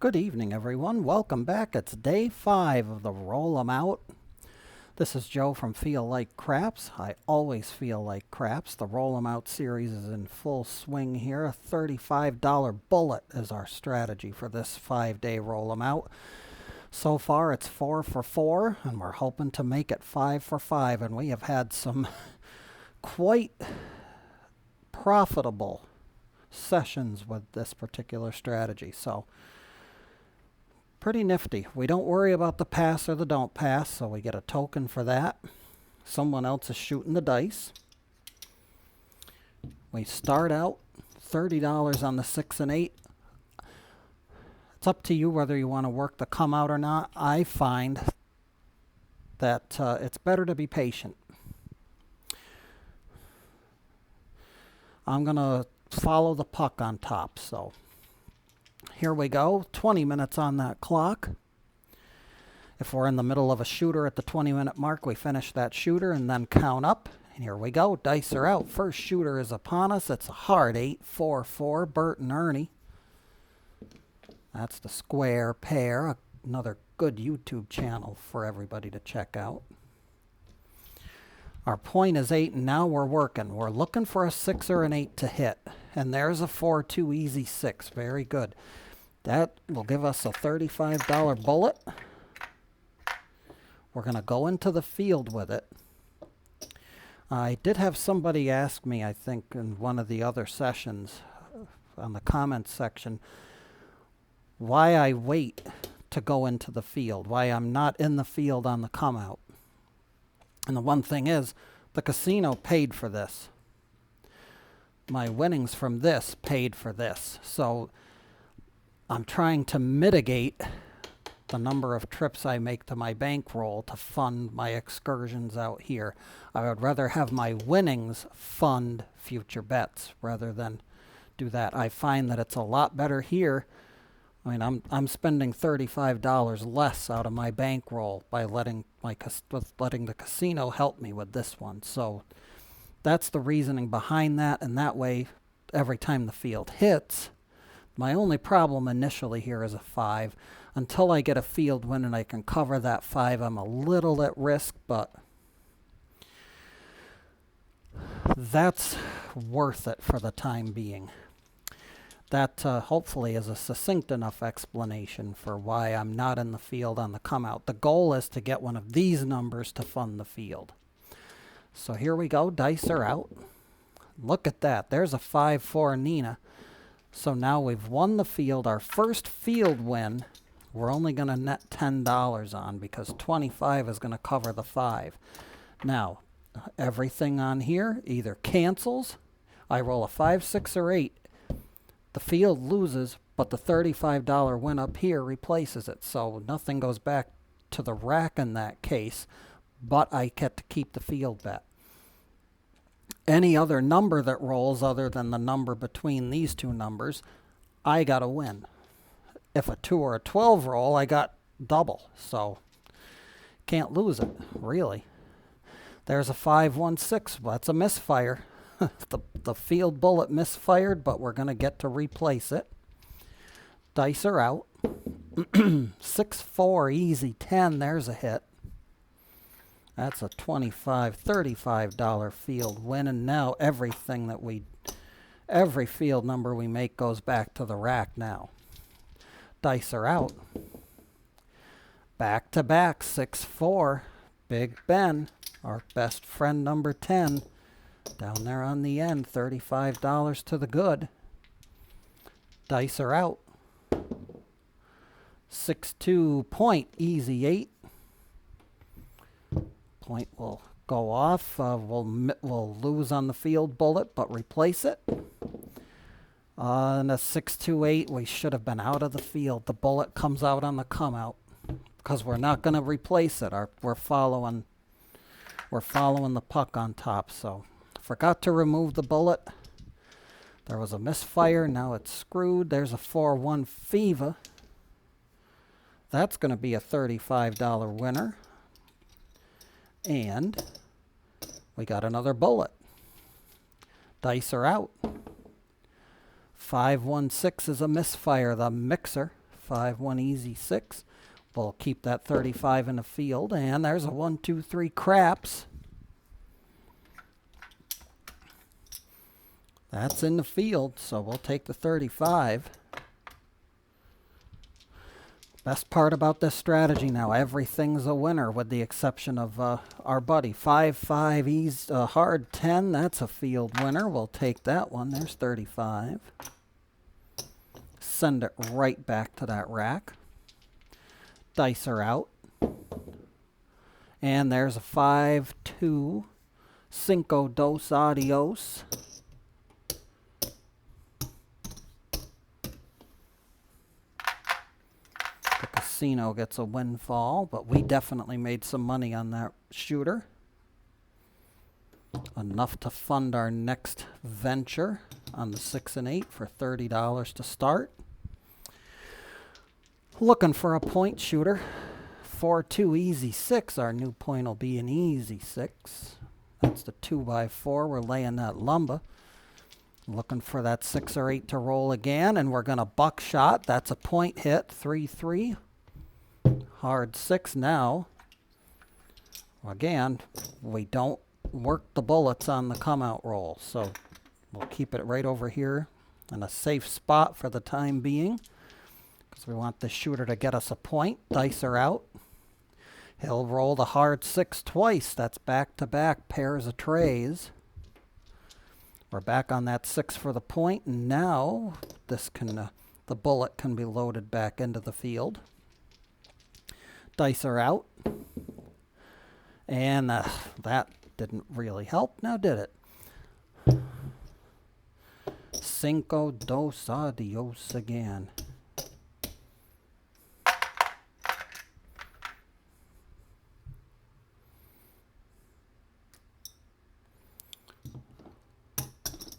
Good evening, everyone. Welcome back. It's day 5 of the Roll 'em Out. This is Joe from Feel Like Craps. I always feel like craps. The Roll 'em Out series is in full swing here. A $35 bullet is our strategy for this 5-day Roll 'em Out. So far, it's 4 for 4, and we're hoping to make it 5 for 5. And we have had some quite profitable sessions with this particular strategy. So pretty nifty. We don't worry about the pass or the don't pass, so we get a token for that. Someone else is shooting the dice. We start out $30 on the 6 and 8. It's up to you whether you want to work the come out or not. I find that it's better to be patient. I'm going to follow the puck on top, so here we go. 20 minutes on that clock. If we're in the middle of a shooter at the 20-minute mark, we finish that shooter and then count up. And here we go. Dice are out. First shooter is upon us. It's a hard 8-4-4. Bert and Ernie. That's the square pair. Another good YouTube channel for everybody to check out. Our point is 8, and now we're working. We're looking for a 6 or an 8 to hit. And there's a 4-2 easy 6. Very good. That will give us a $35 bullet. We're going to go into the field with it. I did have somebody ask me, I think, in one of the other sessions on the comments section, why I wait to go into the field, why I'm not in the field on the come out. And the one thing is, the casino paid for this. My winnings from this paid for this. So I'm trying to mitigate the number of trips I make to my bankroll to fund my excursions out here. I would rather have my winnings fund future bets rather than do that. I find that it's a lot better here. I mean, I'm spending $35 less out of my bankroll by letting the casino help me with this one. So that's the reasoning behind that, and that way, every time the field hits, my only problem initially here is a 5. Until I get a field win and I can cover that 5, I'm a little at risk, but that's worth it for the time being. That hopefully is a succinct enough explanation for why I'm not in the field on the come out. The goal is to get one of these numbers to fund the field. So here we go. Dice are out. Look at that. There's a 5-4 Nina. So now we've won the field. Our first field win, we're only going to net $10 on because 25 is going to cover the 5. Now, everything on here either cancels. I roll a 5, 6, or 8. The field loses, but the $35 win up here replaces it. So nothing goes back to the rack in that case, but I get to keep the field bet. Any other number that rolls other than the number between these two numbers, I got to win. If a 2 or a 12 roll, I got double. So can't lose it, really. There's a 5-1-6. Well, that's a misfire. The field bullet misfired, but we're going to get to replace it. Dice are out. 6-4, easy 10. There's a hit. That's a $35 field win. And now every field number we make goes back to the rack now. Dice are out. Back to back, 6-4. Big Ben, our best friend number 10. Down there on the end, $35 to the good. Dice are out. 6-2 point, easy 8. Point will go off. We'll lose on the field bullet, but replace it. And a 6-2-8, we should have been out of the field. The bullet comes out on the come out because we're not going to replace it. We're following the puck on top, so. Forgot to remove the bullet. There was a misfire. Now it's screwed. There's a 4-1 FIVA. That's going to be a $35 winner. And we got another bullet. Dice are out. 516 is a misfire. The mixer 5-1 easy 6. We'll keep that 35 in the field, and there's a 1, 2, 3 craps. That's in the field, so we'll take the 35. Best part about this strategy now, everything's a winner with the exception of our buddy. 5-5 easy, hard 10, that's a field winner. We'll take that one. There's 35. Send it right back to that rack. Dice are out. And there's a 5-2. Cinco dos adios. The casino gets a windfall, but we definitely made some money on that shooter. Enough to fund our next venture on the 6 and 8 for $30 to start. Looking for a point shooter. 4-2 easy 6. Our new point will be an easy 6. That's the 2x4. We're laying that lumber. Looking for that 6 or 8 to roll again, and we're going to buckshot. That's a point hit. 3-3. Hard 6 now. Again, we don't work the bullets on the come out roll, so we'll keep it right over here in a safe spot for the time being, because we want the shooter to get us a point. Dice are out. He'll roll the hard 6 twice. That's back-to-back pairs of trays. We're back on that 6 for the point, and now this can, the bullet can be loaded back into the field. Dice are out. And that didn't really help, now did it? Cinco dos adios again.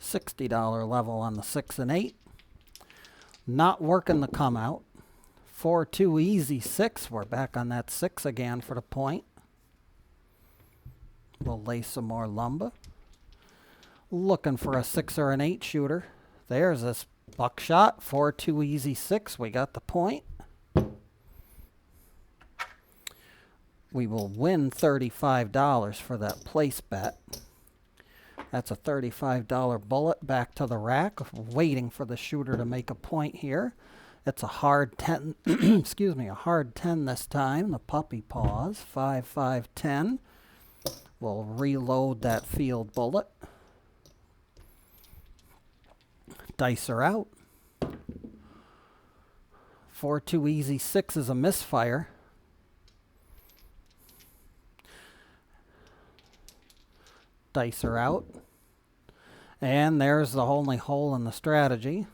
$60 level on the 6 and 8. Not working the come out. 4-2 easy 6. We're back on that 6 again for the point. We'll lay some more lumber. Looking for a 6 or an 8 shooter. There's this buckshot. 4-2 easy 6. We got the point. We will win $35 for that place bet. That's a $35 bullet back to the rack, waiting for the shooter to make a point here. It's a hard 10, excuse me, a hard 10 this time. The puppy paws, 5-5-10. We'll reload that field bullet. Dice are out. 4-2 easy 6 is a misfire. Dice are out. And there's the only hole in the strategy.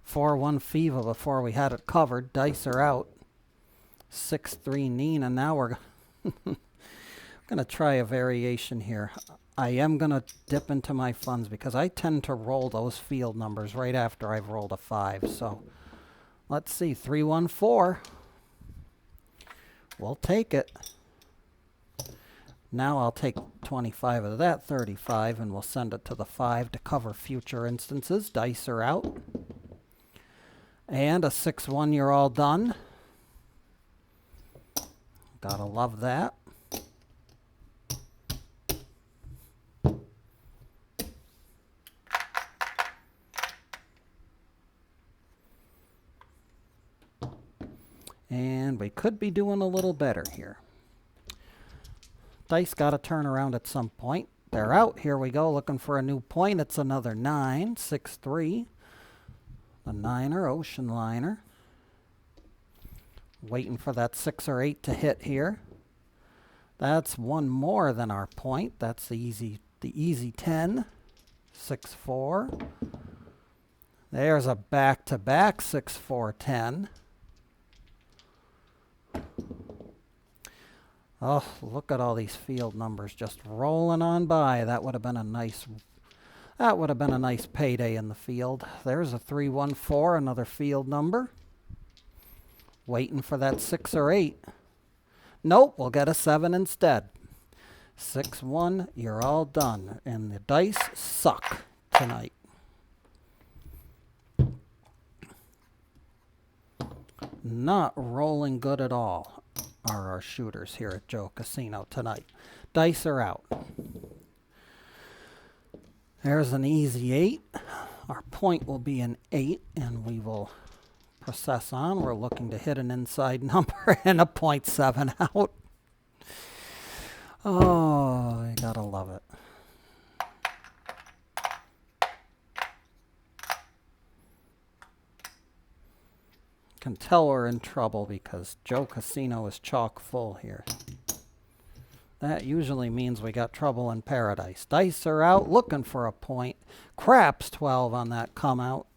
4-1 fever before we had it covered. Dice are out. 6-3 Nina. Now we're going to try a variation here. I am going to dip into my funds because I tend to roll those field numbers right after I've rolled a 5. So let's see. 3-1-4. We'll take it. Now I'll take 25 of that 35 and we'll send it to the 5 to cover future instances. Dice are out. And a 6-1, you're all done. Gotta love that. And we could be doing a little better here. Dice got to turn around at some point. They're out. Here we go. Looking for a new point. It's another 9. 6-3. The 9er, Ocean Liner. Waiting for that 6 or 8 to hit here. That's one more than our point. That's the easy 10. 6-4. There's a back-to-back 6-4-10. Oh, look at all these field numbers just rolling on by. That would have been a nice payday in the field. There's a 3-1-4, another field number. Waiting for that 6 or 8. Nope, we'll get a 7 instead. 6-1, you're all done. And the dice suck tonight. Not rolling good at all are our shooters here at Joe Casino tonight. Dice are out. There's an easy 8. Our point will be an 8, and we will process on. We're looking to hit an inside number and a .7 out. Oh, you gotta love it. Can tell we're in trouble because Joe Casino is chock full here. That usually means we got trouble in paradise. Dice are out, looking for a point. Craps 12 on that come out.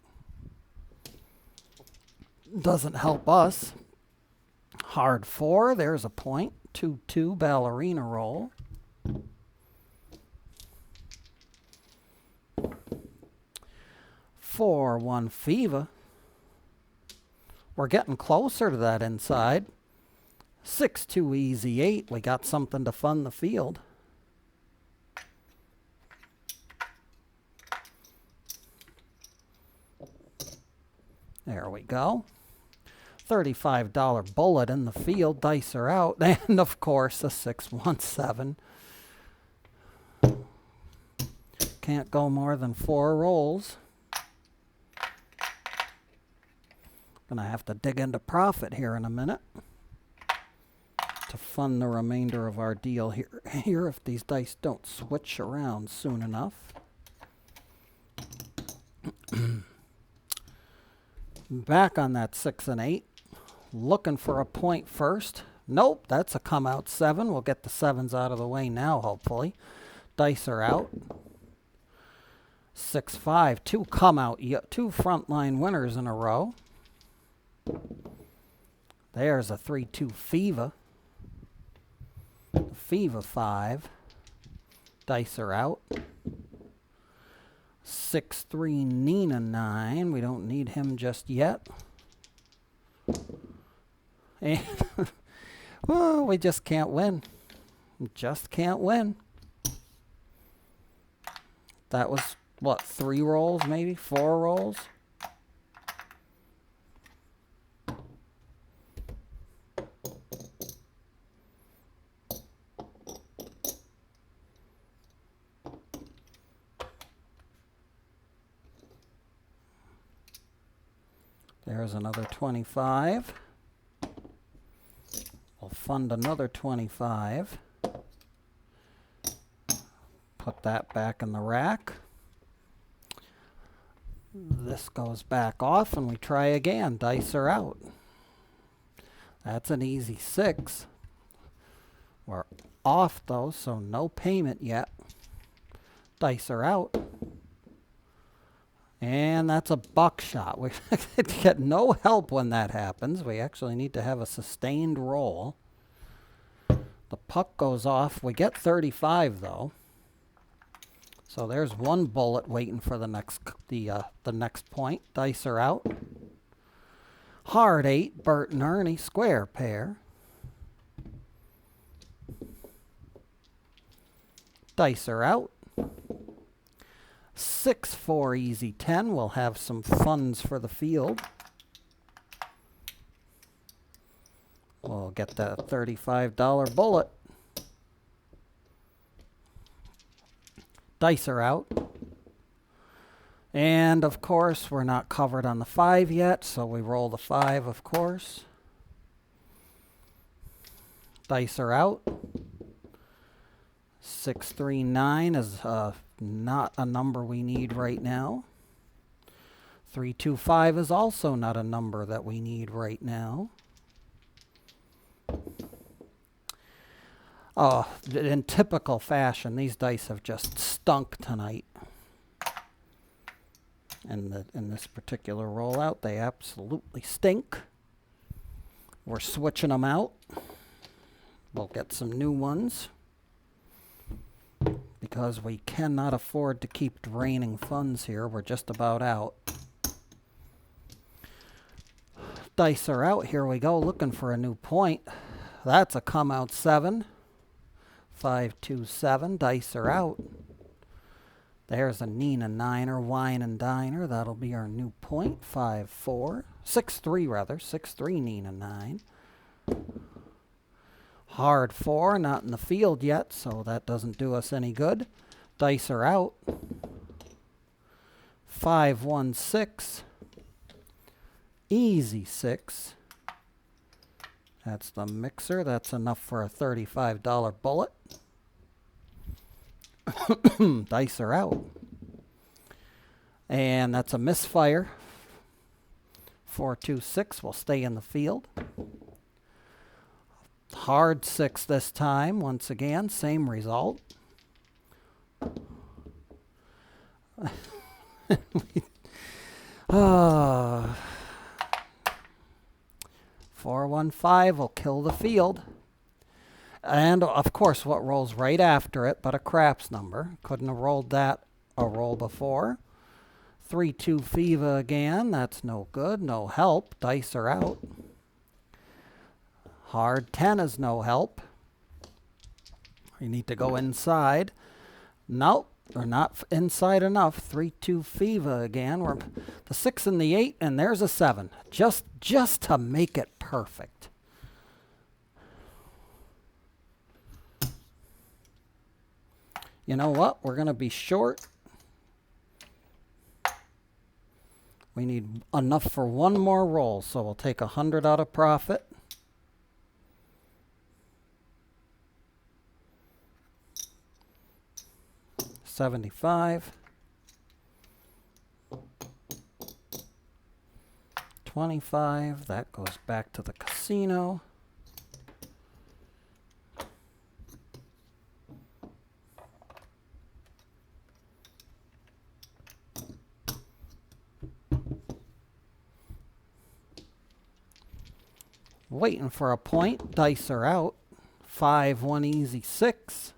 Doesn't help us. Hard 4, there's a point. 2-2 ballerina roll. Four, 1 Fiva. We're getting closer to that inside. 6-2 easy 8. We got something to fund the field. There we go. $35 bullet in the field. Dice are out. And of course, a 6-1-7. Can't go more than 4 rolls. Gonna have to dig into profit here in a minute to fund the remainder of our deal here if these dice don't switch around soon enough. Back on that 6 and 8. Looking for a point first. Nope, that's a come out 7. We'll get the 7s out of the way now, hopefully. Dice are out. 6-5. 2 come out. 2 frontline winners in a row. There's a 3-2 Fiva. Fiva 5. Dice are out. 6-3 Nina 9. We don't need him just yet. And well, we just can't win. Just can't win. That was, what, 3 rolls maybe? 4 rolls? There's another 25. We'll fund another 25. Put that back in the rack. This goes back off and we try again. Dice are out. That's an easy 6. We're off though, so no payment yet. Dice are out. And that's a buckshot. We get no help when that happens. We actually need to have a sustained roll. The puck goes off. We get 35 though. So there's 1 bullet waiting for the next point. Dice are out. Hard 8, Bert and Ernie, square pair. Dice are out. 6-4 easy 10. We'll have some funds for the field. We'll get that $35 bullet. Dice are out. And of course, we're not covered on the 5 yet, so we roll the 5, of course. Dice are out. 639 is not a number we need right now. 325 is also not a number that we need right now. In typical fashion, these dice have just stunk tonight. And in this particular rollout, they absolutely stink. We're switching them out. We'll get some new ones, because we cannot afford to keep draining funds here. We're just about out. Dice are out. Here we go, looking for a new point. That's a come out 7. 5-2-7. Dice are out. There's a Nina 9er, Wine and Diner. That'll be our new point. 5-4. 6-3 rather. 6-3, Nina 9. Hard 4, not in the field yet, so that doesn't do us any good. Dice are out. 5-1-6. Easy 6. That's the mixer. That's enough for a $35 bullet. Dice are out. And that's a misfire. 4-2-6 will stay in the field. Hard 6 this time. Once again, same result. Ah. 4-1-5 will kill the field. And, of course, what rolls right after it but a craps number. Couldn't have rolled that a roll before. 3-2 Fiva again. That's no good. No help. Dice are out. Hard 10 is no help. You need to go inside. Nope. We're not inside enough. 3-2 Fiva again. We're the 6 and the 8, and there's a 7. Just to make it perfect. You know what? We're going to be short. We need enough for one more roll, so we'll take 100 out of profit. $75. 25. That goes back to the casino. Waiting for a point. Dice are out. 5-1 easy 6.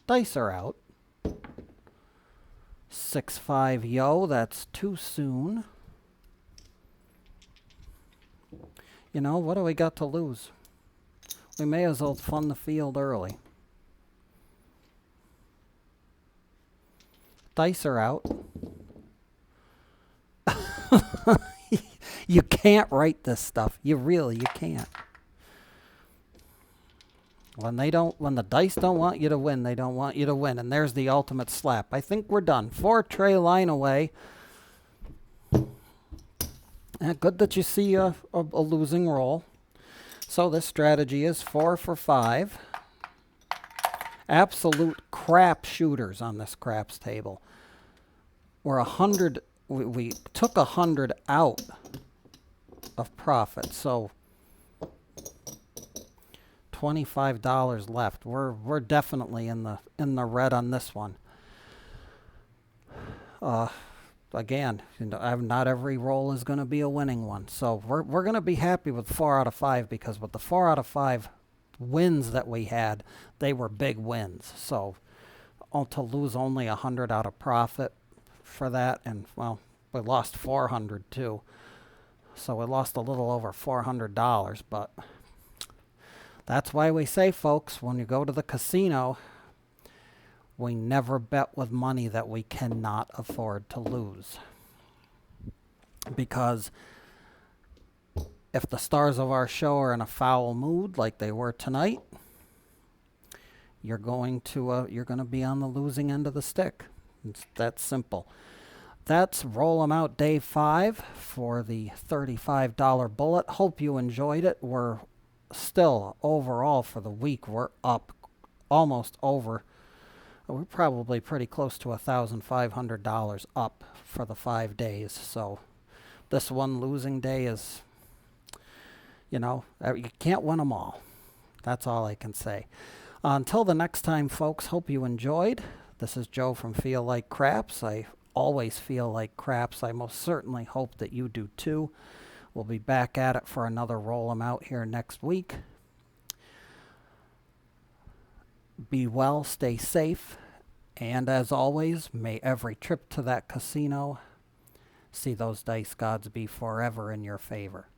Dice are out. 6-5 yo, that's too soon. You know, what do we got to lose? We may as well fund the field early. Dice are out. You can't write this stuff. You can't. When the dice don't want you to win, they don't want you to win. And there's the ultimate slap. I think we're done. 4 tray line away. Good that you see a losing roll. So this strategy is 4 for 5. Absolute crap shooters on this craps table. We're 100. We took 100 out of profit. So $25 left. We're definitely in the red on this one. Again, you know, not every roll is going to be a winning one. So we're going to be happy with 4 out of 5 because with the 4 out of 5 wins that we had, they were big wins. So to lose only 100 out of profit for that, and well, we lost 400 too. So we lost a little over $400, but that's why we say, folks, when you go to the casino, we never bet with money that we cannot afford to lose. Because if the stars of our show are in a foul mood like they were tonight, you're going to be on the losing end of the stick. It's that simple. That's Roll 'em Out Day 5 for the $35 bullet. Hope you enjoyed it. We're still, overall, for the week, we're up almost over. We're probably pretty close to $1,500 up for the 5 days. So this one losing day is, you know, you can't win them all. That's all I can say. Until the next time, folks, hope you enjoyed. This is Joe from Feel Like Craps. I always feel like craps. I most certainly hope that you do too. We'll be back at it for another Roll 'em Out here next week. Be well, stay safe, and as always, may every trip to that casino see those dice gods be forever in your favor.